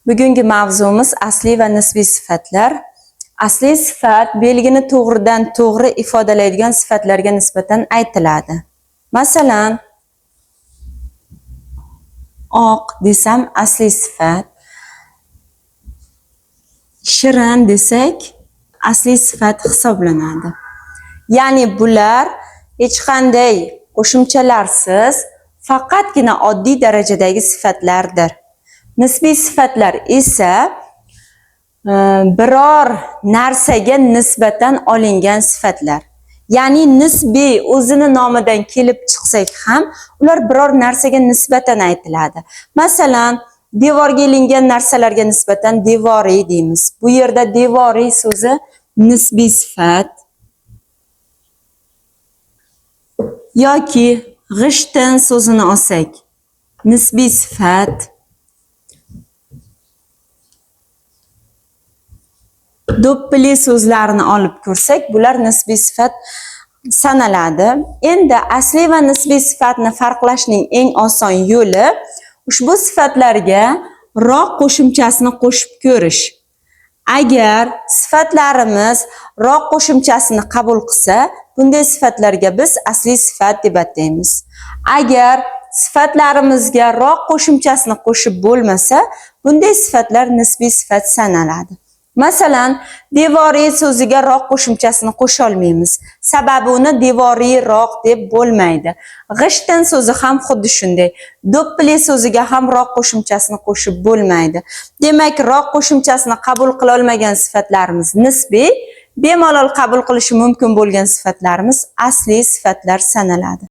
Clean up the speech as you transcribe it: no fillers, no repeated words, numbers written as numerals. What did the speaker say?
Bugungi mavzumiz asli va nisbiy sifatlar. Asli sifat belgini to'g'ridan to'g'ri ifodalaydigan sifatlarga nisbatan aytiladi. Masalan, oq desam asli sifat, shirin desak asli sifat hisoblanadi. Ya'ni bular hech qanday qo'shimchalarsiz faqatgina oddiy darajadagi sifatlardir. Nisbiy sifatlar esa biror narsaga nisbatan olingan sifatlar. Ya'ni nisbiy o'zini nomidan kelib chiqsak ham, ular biror narsaga nisbatan aytiladi. Masalan, devorga ilingan narsalarga nisbatan devoriy deymiz. Bu yerda devoriy so'zi nisbiy sifat. Yoki g'ishtin so'zini olsak, nisbiy sifat. Do'ppili so'zlarini olib ko'rsak, bular nisbiy sifat sanaladi. Endi asli va nisbiy sifatni farqlashning eng oson yo'li ushbu sifatlarga roq qo'shimchasini qo'shib ko'rish. Agar sifatlarimiz roq qo'shimchasini qabul qilsa, bunday sifatlarga biz asli sifat deb ataymiz. Agar sifatlarimizga roq qo'shimchasini qo'shib bo'lmasa, bunday sifatlar nisbiy sifat sanaladi. Masalan, devoriy so'ziga roq qo'shimchasini qo'sha olmaymiz. Sababi uni devoriy roq deb bo'lmaydi. G'ishtin so'zi ham xuddi shunday. Do'ppili so'ziga ham roq qo'shimchasini qo'shib bo'lmaydi. Demak, roq qo'shimchasini qabul qila olmagan sifatlarimiz nisbiy, bemalol qabul qilishi mumkin bo'lgan sifatlarimiz asli sifatlar sanaladi.